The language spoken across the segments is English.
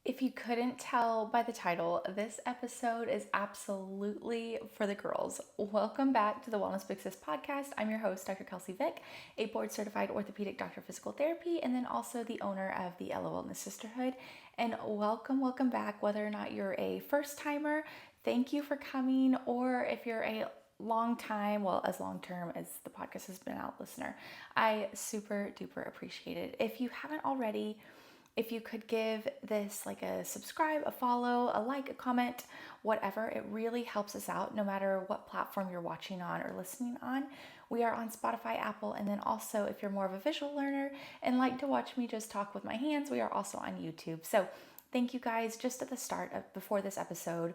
If you couldn't tell by the title, this episode is absolutely for the girls. Welcome back to the Wellness Big Sis podcast. I'm your host, Dr. Kelsey Vick, a board certified orthopedic doctor of physical therapy, and then also the owner of the Ella Wellness Sisterhood. And welcome back, whether or not you're a first timer, thank you for coming, or if you're a long time, well, as long term as the podcast has been out, listener, I super duper appreciate it. If you haven't already, if you could give this like a subscribe, a follow, a like, a comment, whatever, it really helps us out no matter what platform you're watching on or listening on. We are on Spotify, Apple, and then also if you're more of a visual learner and like to watch me just talk with my hands, we are also on YouTube. So thank you guys. Just at the start of before this episode,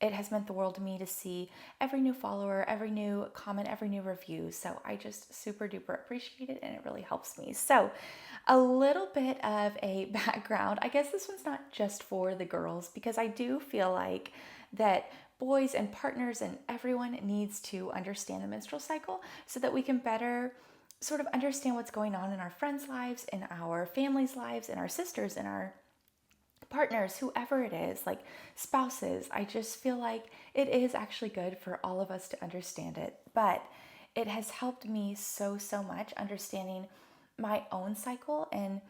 it has meant the world to me to see every new follower, every new comment, every new review. So I just super duper appreciate it and it really helps me. So a little bit of a background. I guess this one's not just for the girls because I do feel like that boys and partners and everyone needs to understand the menstrual cycle so that we can better sort of understand what's going on in our friends' lives, in our families' lives, in our sisters, in our partners, whoever it is, like spouses. I just feel like it is actually good for all of us to understand it. But it has helped me so much understanding my own cycle and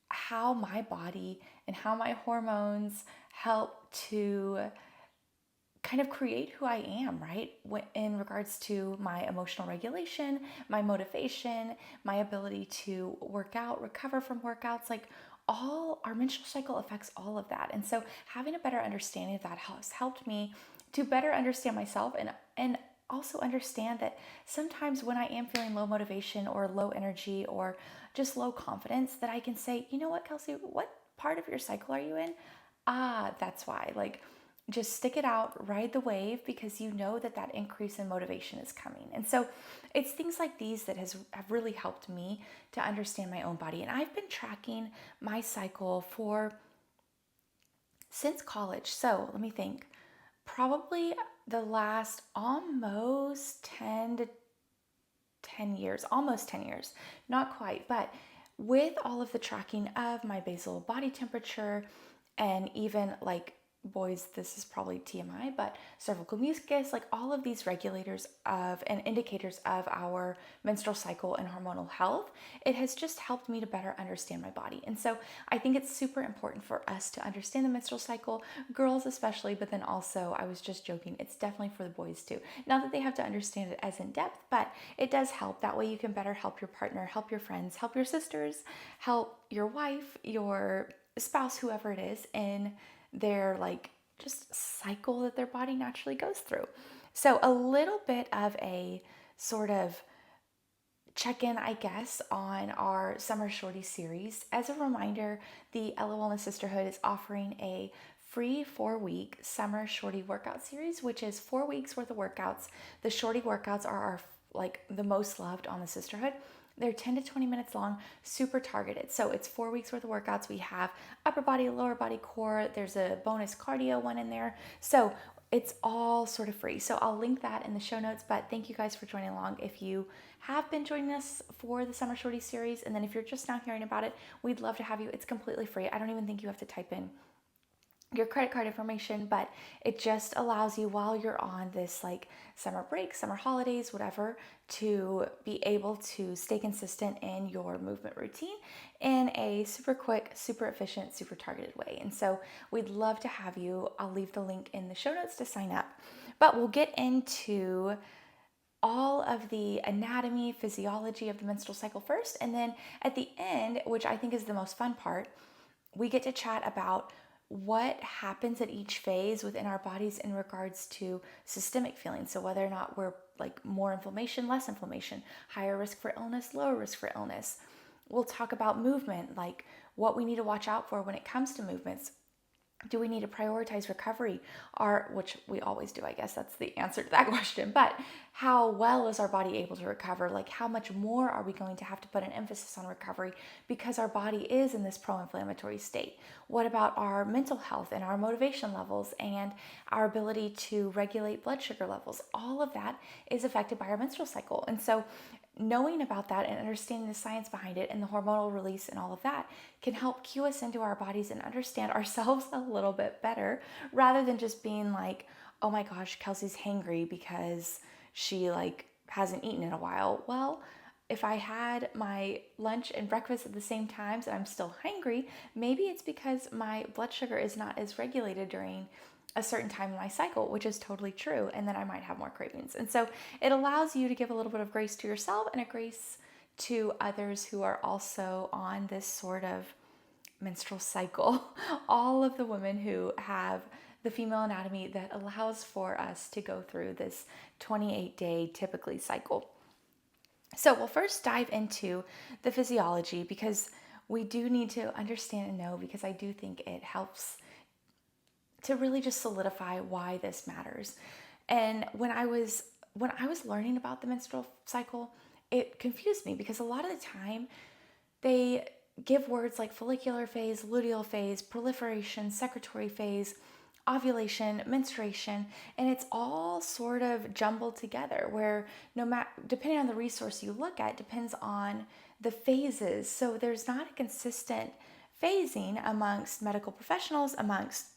how my body and how my hormones help to kind of create who I am, right? In regards to my emotional regulation, my motivation, my ability to work out, recover from workouts, like all our menstrual cycle affects all of that. And so having a better understanding of that has helped me to better understand myself and also understand that sometimes when I am feeling low motivation or low energy or just low confidence, that I can say, you know what, Kelsey, what part of your cycle are you in? That's why. Like, just stick it out, ride the wave, because you know that that increase in motivation is coming. And so it's things like these that have really helped me to understand my own body. And I've been tracking my cycle for since college. So let me think. Probably the last almost 10 years, almost 10 years, not quite, but with all of the tracking of my basal body temperature and even like boys, this is probably TMI, but cervical mucus, like all of these regulators of and indicators of our menstrual cycle and hormonal health, it has just helped me to better understand my body. And so I think it's super important for us to understand the menstrual cycle, girls especially, but then also, I was just joking, it's definitely for the boys too. Not that they have to understand it as in depth, but it does help. That way you can better help your partner, help your friends, help your sisters, help your wife, your spouse, whoever it is, in their like just cycle that their body naturally goes through. So a little bit of a sort of check-in, I guess, on our Summer Shorty series. As a reminder, the Ella Wellness Sisterhood is offering a free 4-week Summer Shorty workout series, which is 4 weeks worth of workouts. The Shorty workouts are our like the most loved on the sisterhood. They're 10 to 20 minutes long, super targeted. So it's 4 weeks worth of workouts. We have upper body, lower body, core. There's a bonus cardio one in there. So it's all sort of free. So I'll link that in the show notes. But thank you guys for joining along. If you have been joining us for the Summer Shorty series, and then if you're just now hearing about it, we'd love to have you. It's completely free. I don't even think you have to type in your credit card information, but it just allows you while you're on this like summer break, summer holidays, whatever, to be able to stay consistent in your movement routine in a super quick, super efficient, super targeted way. And so we'd love to have you. I'll leave the link in the show notes to sign up. But we'll get into all of the anatomy, physiology of the menstrual cycle first. And then at the end, which I think is the most fun part, we get to chat about what happens at each phase within our bodies in regards to systemic feelings. So whether or not we're like more inflammation, less inflammation, higher risk for illness, lower risk for illness. We'll talk about movement, like what we need to watch out for when it comes to movements. Do we need to prioritize recovery? Which we always do, I guess that's the answer to that question. But how well is our body able to recover? Like how much more are we going to have to put an emphasis on recovery because our body is in this pro-inflammatory state? What about our mental health and our motivation levels and our ability to regulate blood sugar levels? All of that is affected by our menstrual cycle. And so knowing about that and understanding the science behind it and the hormonal release and all of that can help cue us into our bodies and understand ourselves a little bit better, rather than just being like, oh my gosh, Kelsey's hangry because she like hasn't eaten in a while. Well, if I had my lunch and breakfast at the same times and I'm still hungry, maybe it's because my blood sugar is not as regulated during a certain time in my cycle, which is totally true. And then I might have more cravings. And so it allows you to give a little bit of grace to yourself and a grace to others who are also on this sort of menstrual cycle. All of the women who have the female anatomy that allows for us to go through this 28-day typically cycle. So we'll first dive into the physiology, because we do need to understand and know, because I do think it helps to really just solidify why this matters. And when I was learning about the menstrual cycle, it confused me, because a lot of the time they give words like follicular phase, luteal phase, proliferation, secretory phase, ovulation, menstruation, and it's all sort of jumbled together, where no matter, depending on the resource you look at, depends on the phases. So there's not a consistent phasing amongst medical professionals, amongst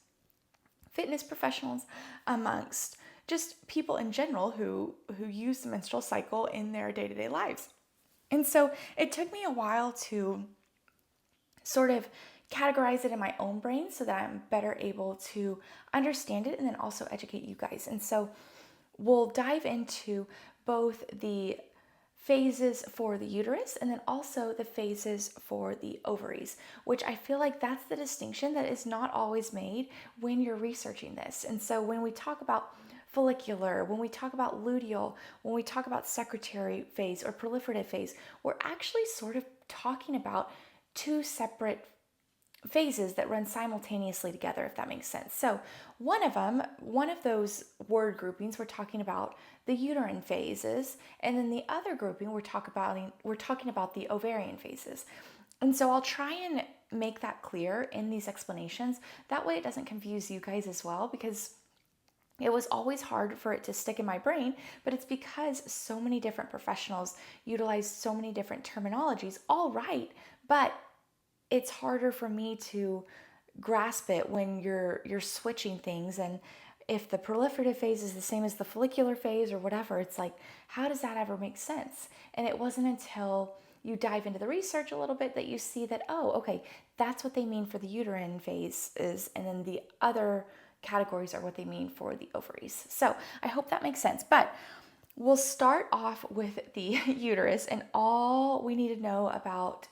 fitness professionals, amongst just people in general who use the menstrual cycle in their day-to-day lives. And so it took me a while to sort of categorize it in my own brain so that I'm better able to understand it and then also educate you guys. And so we'll dive into both the phases for the uterus and then also the phases for the ovaries, which I feel like that's the distinction that is not always made when you're researching this. And so when we talk about follicular, when we talk about luteal, when we talk about secretory phase or proliferative phase, we're actually sort of talking about two separate phases that run simultaneously together, if that makes sense. So one of those word groupings, we're talking about the uterine phases, and then the other grouping we're talking about the ovarian phases. And so I'll try and make that clear in these explanations. That way it doesn't confuse you guys as well, because it was always hard for it to stick in my brain, but it's because so many different professionals utilize so many different terminologies, all right, but it's harder for me to grasp it when you're switching things. And if the proliferative phase is the same as the follicular phase or whatever, it's like, how does that ever make sense? And it wasn't until you dive into the research a little bit that you see that, oh, okay, that's what they mean for the uterine phases, and then the other categories are what they mean for the ovaries. So I hope that makes sense. But we'll start off with the uterus and all we need to know about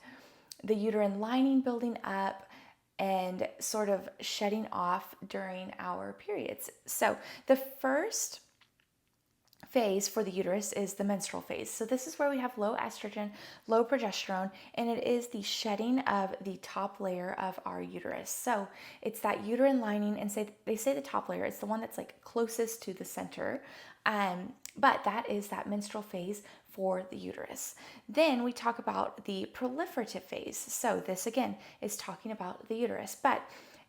the uterine lining building up and sort of shedding off during our periods. So the first phase for the uterus is the menstrual phase. So this is where we have low estrogen, low progesterone, and it is the shedding of the top layer of our uterus. So it's that uterine lining, and they say the top layer, it's the one that's like closest to the center. But that is that menstrual phase for the uterus. Then we talk about the proliferative phase. So this again is talking about the uterus, but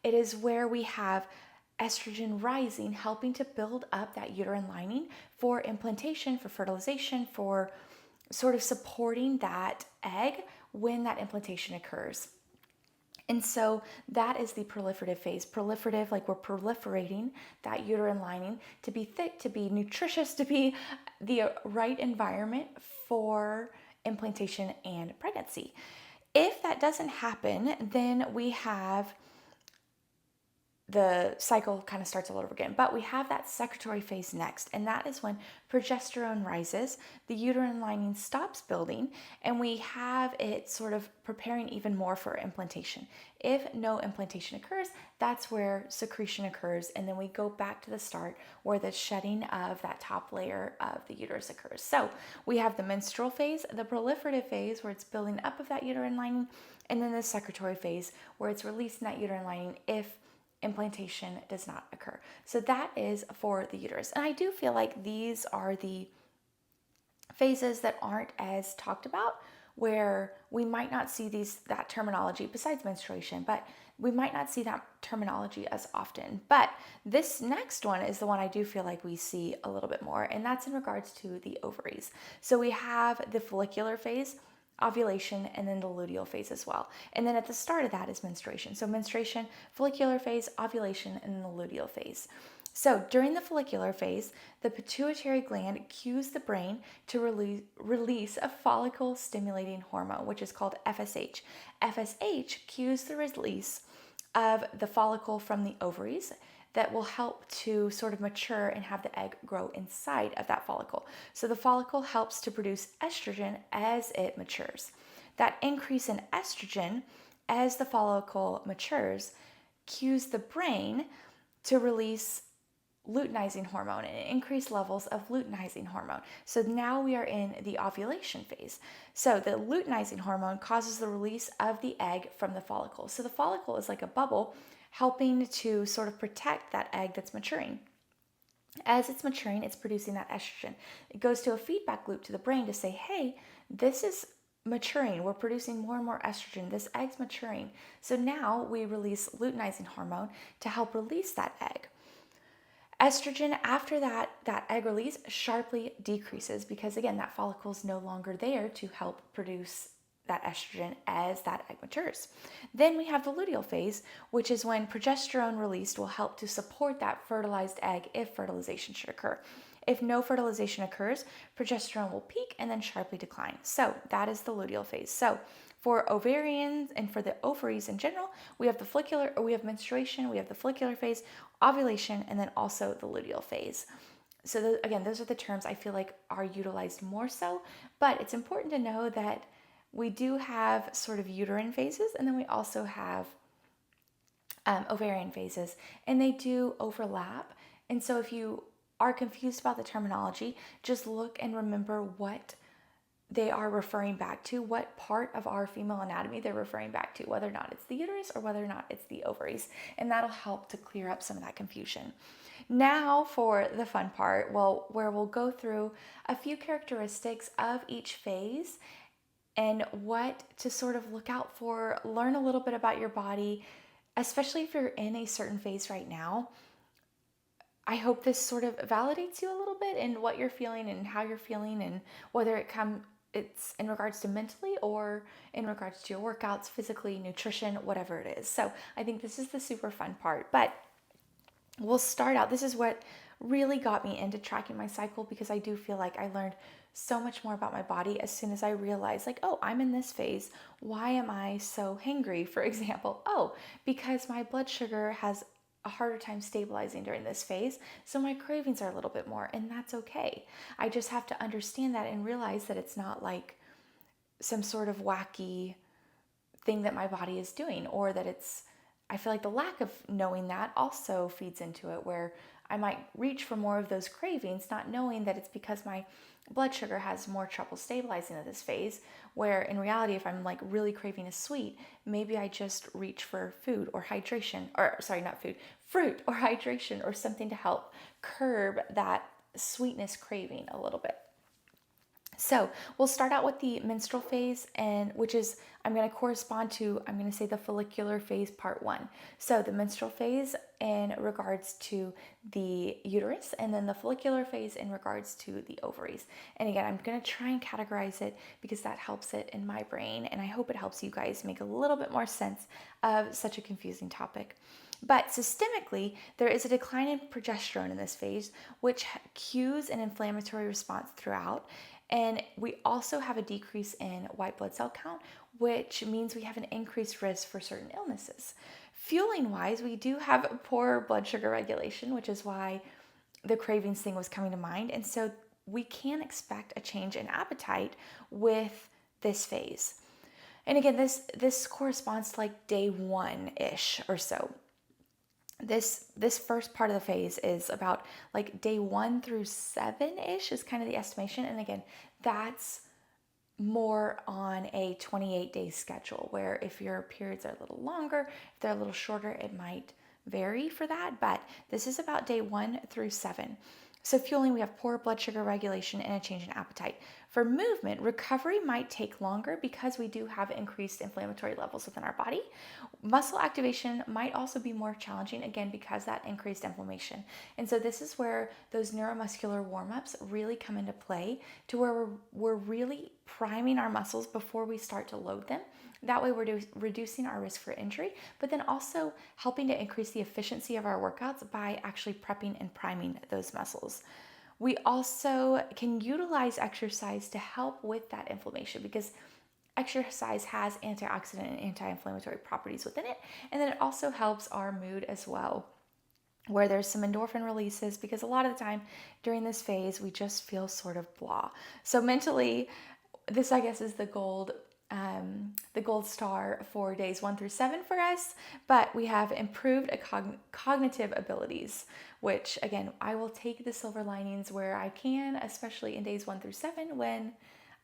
it is where we have estrogen rising, helping to build up that uterine lining for implantation, for fertilization, for sort of supporting that egg when that implantation occurs. And so that is the proliferative phase. Proliferative, like we're proliferating that uterine lining to be thick, to be nutritious, to be the right environment for implantation and pregnancy. If that doesn't happen, then we have the cycle kind of starts all over again. But we have that secretory phase next, and that is when progesterone rises, the uterine lining stops building, and we have it sort of preparing even more for implantation. If no implantation occurs, that's where secretion occurs, and then we go back to the start where the shedding of that top layer of the uterus occurs. So we have the menstrual phase, the proliferative phase where it's building up of that uterine lining, and then the secretory phase where it's releasing that uterine lining if implantation does not occur. So that is for the uterus. And I do feel like these are the phases that aren't as talked about, where we might not see that terminology besides menstruation, but we might not see that terminology as often. But this next one is the one I do feel like we see a little bit more, and that's in regards to the ovaries. So we have the follicular phase, ovulation, and then the luteal phase as well. And then at the start of that is menstruation. So menstruation, follicular phase, ovulation, and then the luteal phase. So during the follicular phase, the pituitary gland cues the brain to release a follicle stimulating hormone, which is called FSH. FSH cues the release of the follicle from the ovaries that will help to sort of mature and have the egg grow inside of that follicle. So the follicle helps to produce estrogen as it matures. That increase in estrogen as the follicle matures cues the brain to release luteinizing hormone and increased levels of luteinizing hormone. So now we are in the ovulation phase. So the luteinizing hormone causes the release of the egg from the follicle. So the follicle is like a bubble helping to sort of protect that egg that's maturing. As it's maturing, it's producing that estrogen. It goes to a feedback loop to the brain to say, hey, this is maturing. We're producing more and more estrogen. This egg's maturing. So now we release luteinizing hormone to help release that egg. Estrogen, after that egg release sharply decreases because, again, that follicle is no longer there to help produce that estrogen as that egg matures. Then we have the luteal phase, which is when progesterone released will help to support that fertilized egg if fertilization should occur. If no fertilization occurs, progesterone will peak and then sharply decline. So that is the luteal phase. So for ovarians and for the ovaries in general, we have menstruation, we have the follicular phase, ovulation, and then also the luteal phase. So again, those are the terms I feel like are utilized more so, but it's important to know that we do have sort of uterine phases, and then we also have ovarian phases, and they do overlap. And so if you are confused about the terminology, just look and remember what they are referring back to, what part of our female anatomy they're referring back to, whether or not it's the uterus or whether or not it's the ovaries. And that'll help to clear up some of that confusion. Now for the fun part, where we'll go through a few characteristics of each phase and what to sort of look out for, learn a little bit about your body, especially if you're in a certain phase right now. I hope this sort of validates you a little bit in what you're feeling and how you're feeling, and whether it's in regards to mentally or in regards to your workouts, physically, nutrition, whatever it is. So I think this is the super fun part. But we'll start out. This is what really got me into tracking my cycle, because I do feel like I learned so much more about my body as soon as I realized, like, oh, I'm in this phase. Why am I so hangry, for example? Oh, because my blood sugar has a harder time stabilizing during this phase, so my cravings are a little bit more, and that's okay. I just have to understand that and realize that it's not like some sort of wacky thing that my body is doing, or that I feel like the lack of knowing that also feeds into it, where I might reach for more of those cravings, not knowing that it's because my blood sugar has more trouble stabilizing at this phase, where in reality, if I'm like really craving a sweet, maybe I just reach for food or hydration, or sorry, not food, fruit or hydration or something to help curb that sweetness craving a little bit. So we'll start out with the menstrual phase, and which is, I'm going to say the follicular phase part 1. So the menstrual phase in regards to the uterus, and then the follicular phase in regards to the ovaries. And again, I'm going to try and categorize it because that helps it in my brain, and I hope it helps you guys make a little bit more sense of such a confusing topic. But systemically, there is a decline in progesterone in this phase, which cues an inflammatory response throughout. And we also have a decrease in white blood cell count, which means we have an increased risk for certain illnesses. Fueling wise, we do have poor blood sugar regulation, which is why the cravings thing was coming to mind. And so we can expect a change in appetite with this phase. And again, this corresponds to like day 1-ish or so. This first part of the phase is about like day 1 through 7-ish is kind of the estimation. And again, that's more on a 28-day schedule, where if your periods are a little longer, if they're a little shorter, it might vary for that. But this is about day 1 through 7. So fueling, we have poor blood sugar regulation and a change in appetite. For movement, recovery might take longer because we do have increased inflammatory levels within our body. Muscle activation might also be more challenging, again, because that increased inflammation. And so this is where those neuromuscular warm-ups really come into play, to where we're really priming our muscles before we start to load them. That way we're reducing our risk for injury, but then also helping to increase the efficiency of our workouts by actually prepping and priming those muscles. We also can utilize exercise to help with that inflammation, because exercise has antioxidant and anti-inflammatory properties within it. And then it also helps our mood as well, where there's some endorphin releases, because a lot of the time during this phase, we just feel sort of blah. So mentally, this, I guess, is the gold star for days 1 through 7 for us, but we have improved cognitive abilities, which again, I will take the silver linings where I can, especially in days 1 through 7 when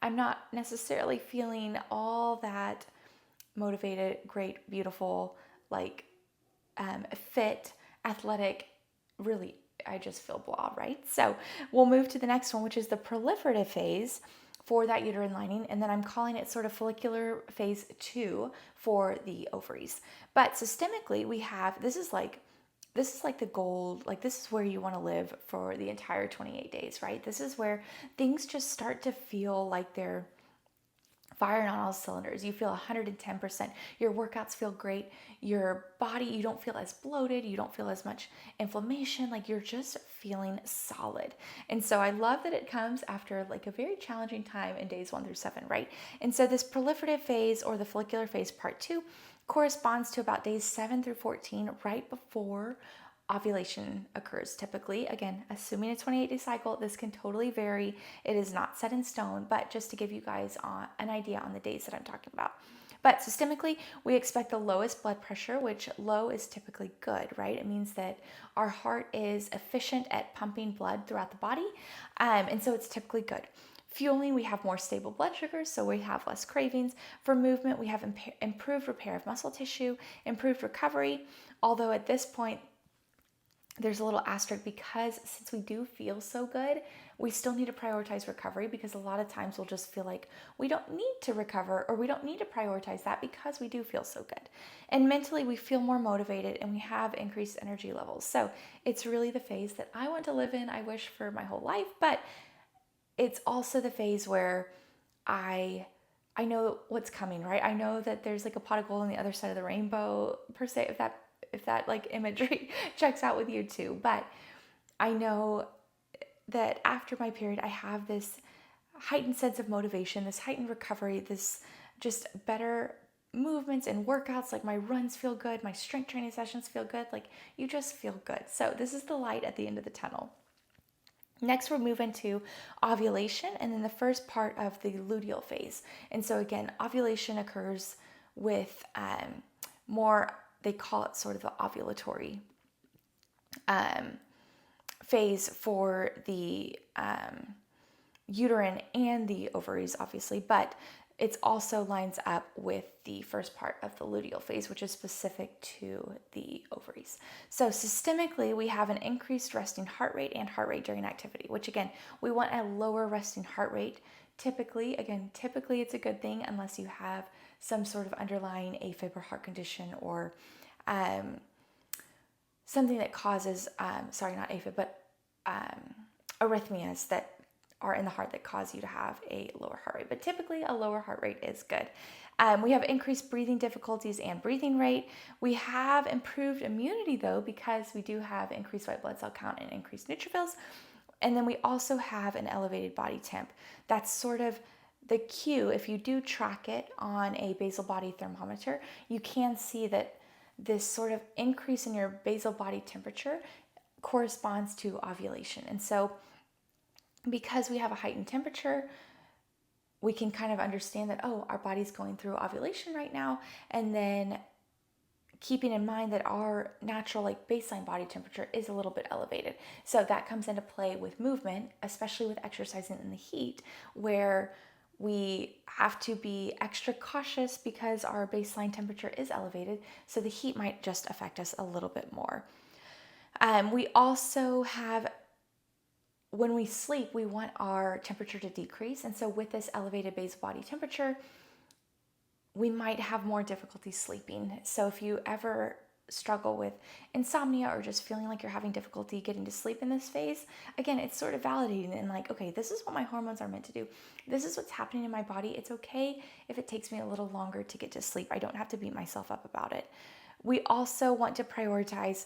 I'm not necessarily feeling all that motivated, great, beautiful, like fit, athletic, really, I just feel blah, right? So we'll move to the next one, which is the proliferative phase for that uterine lining, and then I'm calling it sort of follicular phase 2 for the ovaries. But systemically, we have, this is like the gold, like this is where you want to live for the entire 28 days, right? This is where things just start to feel like they're firing on all cylinders. You feel 110%. Your workouts feel great. Your body, you don't feel as bloated. You don't feel as much inflammation. Like you're just feeling solid. And so I love that it comes after like a very challenging time in days 1 through 7, right? And so this proliferative phase, or the follicular phase part 2, corresponds to about days 7 through 14, right before ovulation occurs. Typically, again, assuming a 28-day cycle, this can totally vary. It is not set in stone, but just to give you guys an idea on the days that I'm talking about. But systemically, we expect the lowest blood pressure, which low is typically good, right? It means that our heart is efficient at pumping blood throughout the body, and so it's typically good. Fueling, we have more stable blood sugars, so we have less cravings. For movement, we have improved repair of muscle tissue, improved recovery, although at this point, there's a little asterisk, because since we do feel so good, we still need to prioritize recovery, because a lot of times we'll just feel like we don't need to recover, or we don't need to prioritize that because we do feel so good. And mentally, we feel more motivated and we have increased energy levels. So it's really the phase that I want to live in, I wish, for my whole life, but it's also the phase where I know what's coming, right? I know that there's like a pot of gold on the other side of the rainbow, per se, if that like imagery checks out with you too. But I know that after my period, I have this heightened sense of motivation, this heightened recovery, this just better movements and workouts. Like my runs feel good, my strength training sessions feel good, like you just feel good. So this is the light at the end of the tunnel. Next, we'll move into ovulation, and then the first part of the luteal phase. And so again, ovulation occurs with more, they call it sort of the ovulatory phase for the uterine and the ovaries, obviously, but it also lines up with the first part of the luteal phase, which is specific to the ovaries. So systemically, we have an increased resting heart rate and heart rate during activity, which again, we want a lower resting heart rate. Typically it's a good thing unless you have some sort of underlying AFib or heart condition, or something that causes, not AFib, but arrhythmias that are in the heart that cause you to have a lower heart rate. But typically a lower heart rate is good. We have increased breathing difficulties and breathing rate. We have improved immunity though, because we do have increased white blood cell count and increased neutrophils. And then we also have an elevated body temp. That's sort of the cue. If you do track it on a basal body thermometer, you can see that this sort of increase in your basal body temperature corresponds to ovulation. And so because we have a heightened temperature, we can kind of understand that, oh, our body's going through ovulation right now. And then keeping in mind that our natural like baseline body temperature is a little bit elevated. So that comes into play with movement, especially with exercising in the heat, where we have to be extra cautious because our baseline temperature is elevated. So the heat might just affect us a little bit more. We also have when we sleep, we want our temperature to decrease. And so with this elevated basal body temperature, we might have more difficulty sleeping. So if you ever struggle with insomnia or just feeling like you're having difficulty getting to sleep in this phase, again, it's sort of validating and like, okay, this is what my hormones are meant to do. This is what's happening in my body. It's okay if it takes me a little longer to get to sleep. I don't have to beat myself up about it. We also want to prioritize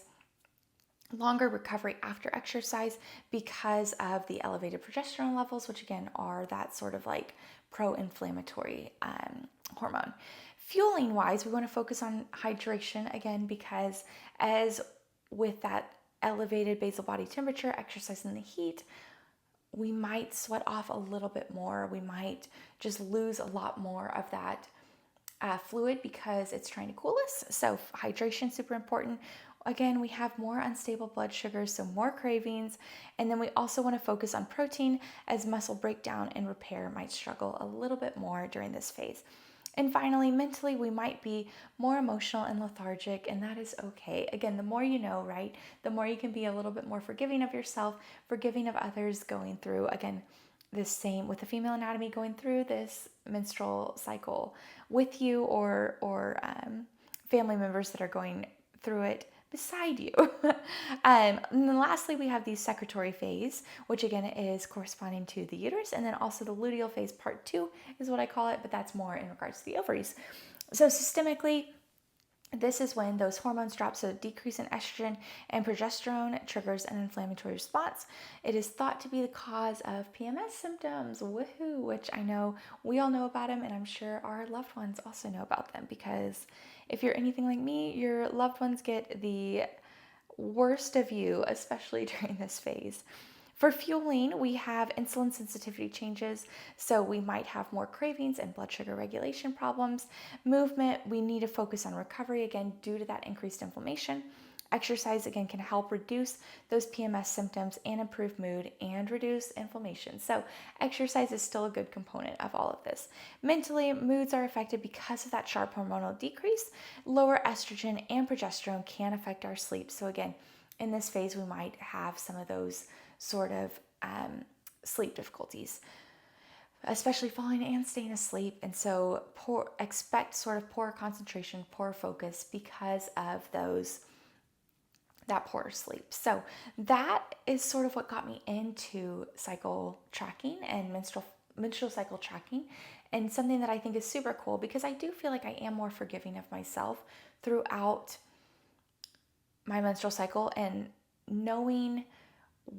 longer recovery after exercise because of the elevated progesterone levels, which again are that sort of like pro-inflammatory hormone. Fueling wise, we want to focus on hydration again because as with that elevated basal body temperature, exercise in the heat, we might sweat off a little bit more. We might just lose a lot more of that fluid because it's trying to cool us. So hydration, super important. Again, we have more unstable blood sugars, so more cravings. And then we also want to focus on protein as muscle breakdown and repair might struggle a little bit more during this phase. And finally, mentally, we might be more emotional and lethargic, and that is okay. Again, the more you know, right, the more you can be a little bit more forgiving of yourself, forgiving of others going through, again, this same with the female anatomy, going through this menstrual cycle with you or family members that are going through it beside you. And then lastly, we have the secretory phase, which again is corresponding to the uterus, and then also the luteal phase part 2 is what I call it, but that's more in regards to the ovaries. So systemically, this is when those hormones drop, so decrease in estrogen and progesterone triggers an inflammatory response. It is thought to be the cause of PMS symptoms, woohoo, which I know we all know about them, and I'm sure our loved ones also know about them, because if you're anything like me, your loved ones get the worst of you, especially during this phase. For fueling, we have insulin sensitivity changes, so we might have more cravings and blood sugar regulation problems. Movement, we need to focus on recovery again due to that increased inflammation. Exercise again can help reduce those PMS symptoms and improve mood and reduce inflammation. So exercise is still a good component of all of this. Mentally, moods are affected because of that sharp hormonal decrease. Lower estrogen and progesterone can affect our sleep. So again, in this phase, we might have some of those sort of sleep difficulties, especially falling and staying asleep. And so expect sort of poor concentration, poor focus because of that poor sleep. So that is sort of what got me into cycle tracking and menstrual cycle tracking, and something that I think is super cool because I do feel like I am more forgiving of myself throughout my menstrual cycle, and knowing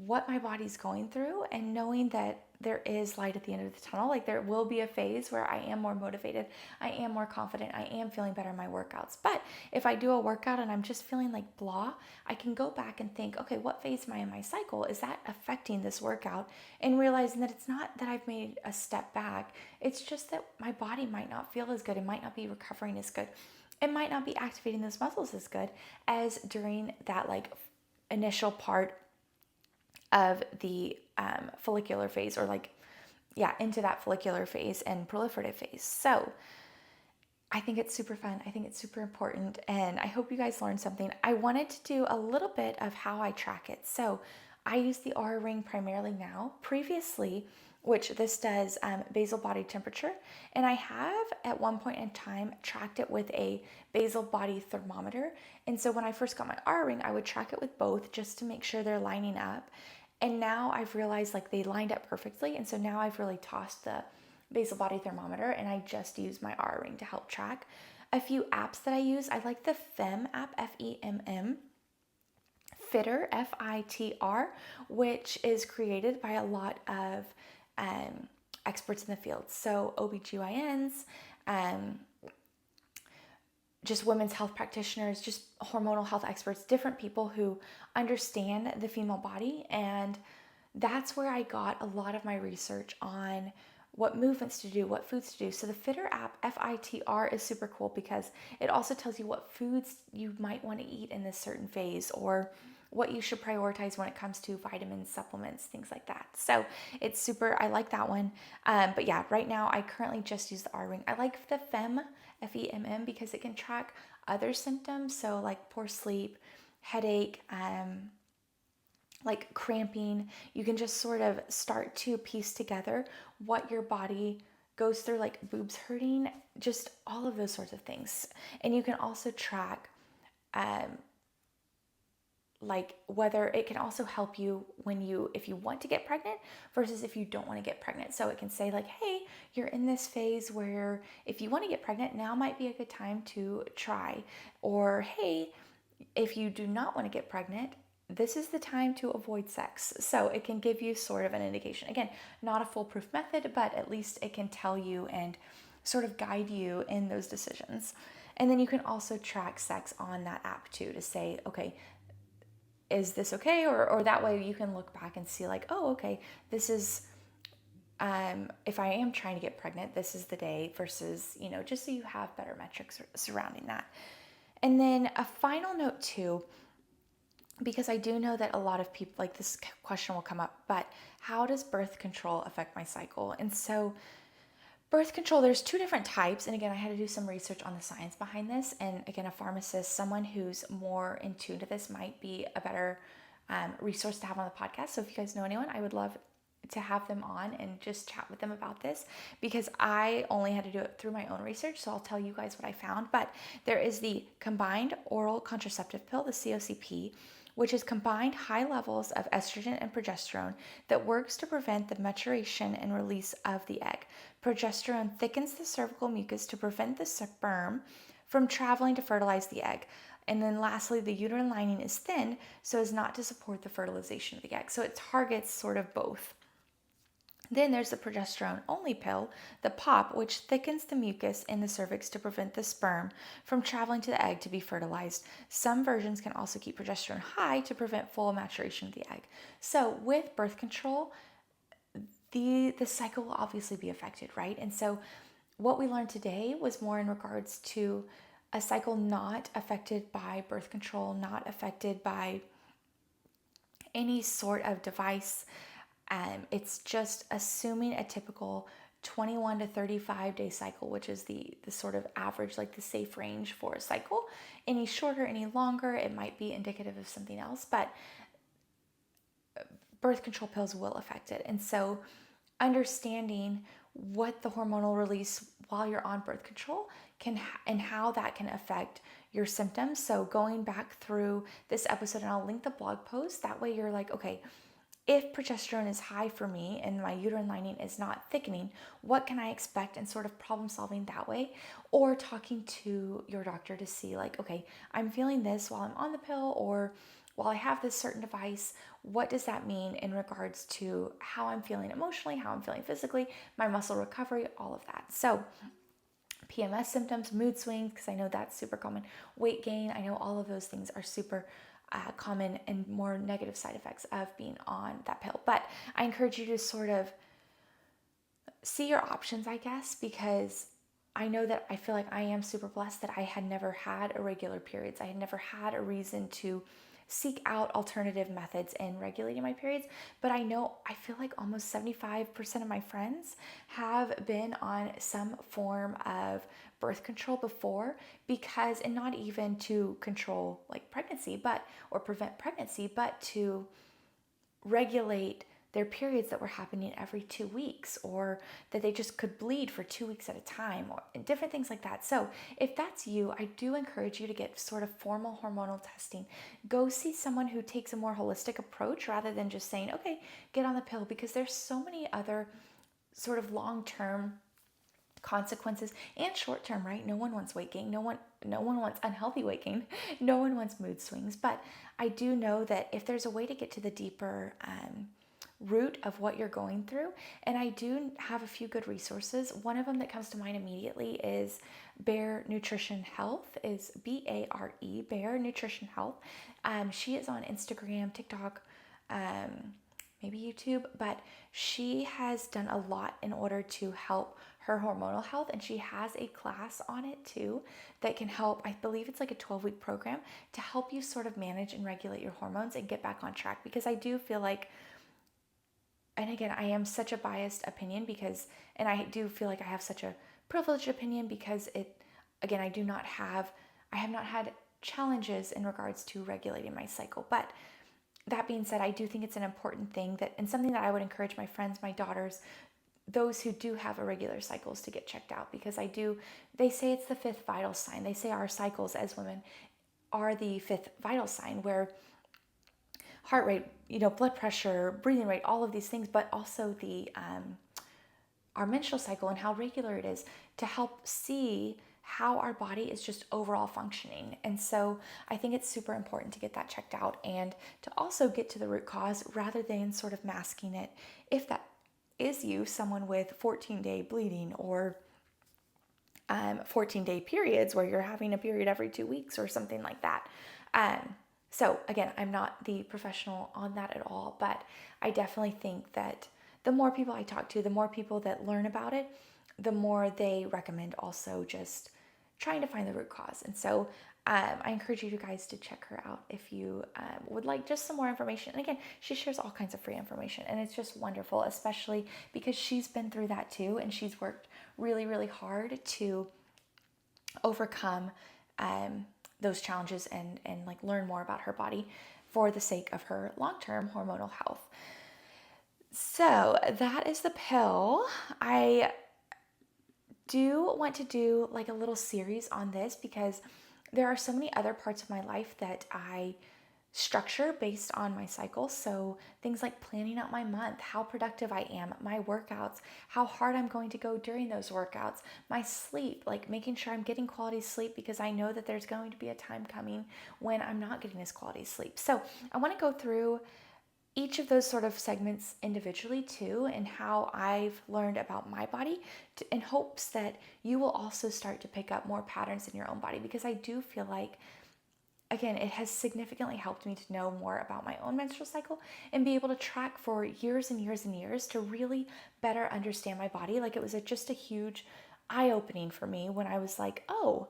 what my body's going through and knowing that there is light at the end of the tunnel. Like there will be a phase where I am more motivated, I am more confident, I am feeling better in my workouts. But if I do a workout and I'm just feeling like blah, I can go back and think, okay, what phase am I in my cycle? Is that affecting this workout? And realizing that it's not that I've made a step back. It's just that my body might not feel as good. It might not be recovering as good. It might not be activating those muscles as good as during that like initial part of the follicular phase, or into that follicular phase and proliferative phase. So I think it's super fun. I think it's super important, and I hope you guys learned something. I wanted to do a little bit of how I track it. So I use the Aura Ring primarily now. Previously, which this does basal body temperature, and I have at one point in time tracked it with a basal body thermometer. And so when I first got my Aura Ring, I would track it with both just to make sure they're lining up. And now I've realized like they lined up perfectly, and so now I've really tossed the basal body thermometer and I just use my Aura Ring to help track. A few apps that I use, I like the FEMM app, F-E-M-M, Fitter, F-I-T-R, which is created by a lot of experts in the field. So OBGYNs, just women's health practitioners, just hormonal health experts, different people who understand the female body. And that's where I got a lot of my research on what movements to do, what foods to do. So the Fitter app, F-I-T-R, is super cool because it also tells you what foods you might want to eat in this certain phase, or what you should prioritize when it comes to vitamins, supplements, things like that. So it's super, I like that one. But yeah, right now I currently just use the Aura Ring. I like the FEMM, F-E-M-M, because it can track other symptoms. So like poor sleep, headache, like cramping. You can just sort of start to piece together what your body goes through, like boobs hurting, just all of those sorts of things. And you can also track like whether it can also help you when if you want to get pregnant versus if you don't want to get pregnant. So it can say like, hey, you're in this phase where if you want to get pregnant, now might be a good time to try. Or hey, if you do not want to get pregnant, this is the time to avoid sex. So it can give you sort of an indication. Again, not a foolproof method, but at least it can tell you and sort of guide you in those decisions. And then you can also track sex on that app too, to say, okay, is this okay? Or that way you can look back and see like, oh, okay, this is, if I am trying to get pregnant, this is the day versus, just so you have better metrics surrounding that. And then a final note too, because I do know that a lot of people, like this question will come up, but how does birth control affect my cycle? And so birth control, there's two different types. And again, I had to do some research on the science behind this. And again, a pharmacist, someone who's more in tune to this might be a better resource to have on the podcast. So if you guys know anyone, I would love to have them on and just chat with them about this, because I only had to do it through my own research. So I'll tell you guys what I found. But there is the combined oral contraceptive pill, the COCP, which is combined high levels of estrogen and progesterone that works to prevent the maturation and release of the egg. Progesterone thickens the cervical mucus to prevent the sperm from traveling to fertilize the egg. And then lastly, the uterine lining is thinned so as not to support the fertilization of the egg. So it targets sort of both. Then there's the progesterone only pill, the POP, which thickens the mucus in the cervix to prevent the sperm from traveling to the egg to be fertilized. Some versions can also keep progesterone high to prevent full maturation of the egg. So with birth control, the cycle will obviously be affected, right? And so what we learned today was more in regards to a cycle not affected by birth control, not affected by any sort of device. It's just assuming a typical 21 to 35 day cycle, which is the sort of average, like the safe range for a cycle. Any shorter, any longer, it might be indicative of something else, but birth control pills will affect it. And so understanding what the hormonal release while you're on birth control can and how that can affect your symptoms. So going back through this episode, and I'll link the blog post, that way you're like, okay, if progesterone is high for me and my uterine lining is not thickening, what can I expect, and sort of problem solving that way, or talking to your doctor to see like, okay, I'm feeling this while I'm on the pill, or while I have this certain device, what does that mean in regards to how I'm feeling emotionally, how I'm feeling physically, my muscle recovery, all of that. So PMS symptoms, mood swings, because I know that's super common, weight gain, I know all of those things are super common and more negative side effects of being on that pill. But I encourage you to sort of see your options, I guess, because I know that I feel like I am super blessed that I had never had irregular periods. I had never had a reason to seek out alternative methods in regulating my periods, but I feel like almost 75% of my friends have been on some form of birth control before, because, and not even to control like pregnancy, or prevent pregnancy, but to regulate their periods that were happening every 2 weeks, or that they just could bleed for 2 weeks at a time, or different things like that. So if that's you, I do encourage you to get sort of formal hormonal testing. Go see someone who takes a more holistic approach rather than just saying, okay, get on the pill, because there's so many other sort of long-term consequences and short-term, right? No one wants weight gain. No one wants unhealthy weight gain. No one wants mood swings. But I do know that if there's a way to get to the deeper root of what you're going through, and I do have a few good resources. One of them that comes to mind immediately is Bare Nutrition Health, is BARE, Bare Nutrition Health. She is on Instagram, TikTok, maybe YouTube, but she has done a lot in order to help her hormonal health, and she has a class on it too that can help. I believe it's like a 12-week program to help you sort of manage and regulate your hormones and get back on track, because I do feel like, and again, I am such a biased opinion and I do feel like I have such a privileged opinion because I have not had challenges in regards to regulating my cycle, but that being said, I do think it's an important thing that, and something that I would encourage my friends, my daughters, those who do have irregular cycles to get checked out, because they say it's the fifth vital sign. They say our cycles as women are the fifth vital sign, where heart rate, blood pressure, breathing rate, all of these things, but also our menstrual cycle and how regular it is, to help see how our body is just overall functioning. And so I think it's super important to get that checked out and to also get to the root cause rather than sort of masking it. If that is you, someone with 14-day bleeding or 14-day periods where you're having a period every 2 weeks or something like that. So again, I'm not the professional on that at all, but I definitely think that the more people I talk to, the more people that learn about it, the more they recommend also just trying to find the root cause. And so I encourage you guys to check her out if you would like just some more information. And again, she shares all kinds of free information, and it's just wonderful, especially because she's been through that too, and she's worked really, really hard to overcome those challenges and like learn more about her body for the sake of her long-term hormonal health. So that is the pill. I do want to do like a little series on this because there are so many other parts of my life that I structure based on my cycle. So things like planning out my month, how productive I am, my workouts, how hard I'm going to go during those workouts, my sleep, like making sure I'm getting quality sleep, because I know that there's going to be a time coming when I'm not getting this quality sleep. So I want to go through each of those sort of segments individually too, and how I've learned about my body in hopes that you will also start to pick up more patterns in your own body, because I do feel like, again, it has significantly helped me to know more about my own menstrual cycle and be able to track for years and years and years to really better understand my body. Like, it was just a huge eye-opening for me when I was like, oh,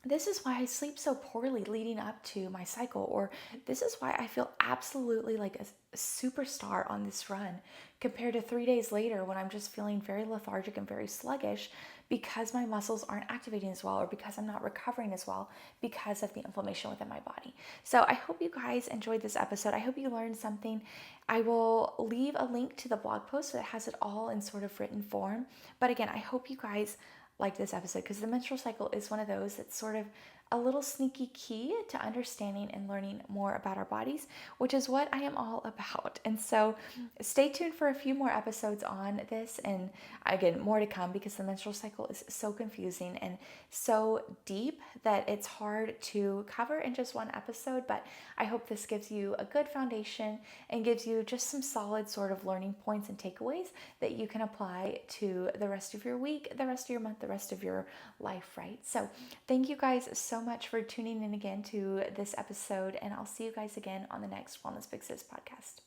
this is why I sleep so poorly leading up to my cycle, or this is why I feel absolutely like a superstar on this run compared to 3 days later when I'm just feeling very lethargic and very sluggish because my muscles aren't activating as well, or because I'm not recovering as well because of the inflammation within my body. So I hope you guys enjoyed this episode. I hope you learned something. I will leave a link to the blog post that has it all in sort of written form. But again, I hope you guys like this episode, because the menstrual cycle is one of those that's sort of a little sneaky key to understanding and learning more about our bodies, which is what I am all about. And so stay tuned for a few more episodes on this, and again, more to come, because the menstrual cycle is so confusing and so deep that it's hard to cover in just one episode. But I hope this gives you a good foundation and gives you just some solid sort of learning points and takeaways that you can apply to the rest of your week, the rest of your month, the rest of your life, right? So thank you guys so much for tuning in again to this episode, and I'll see you guys again on the next Wellness Big Sis podcast.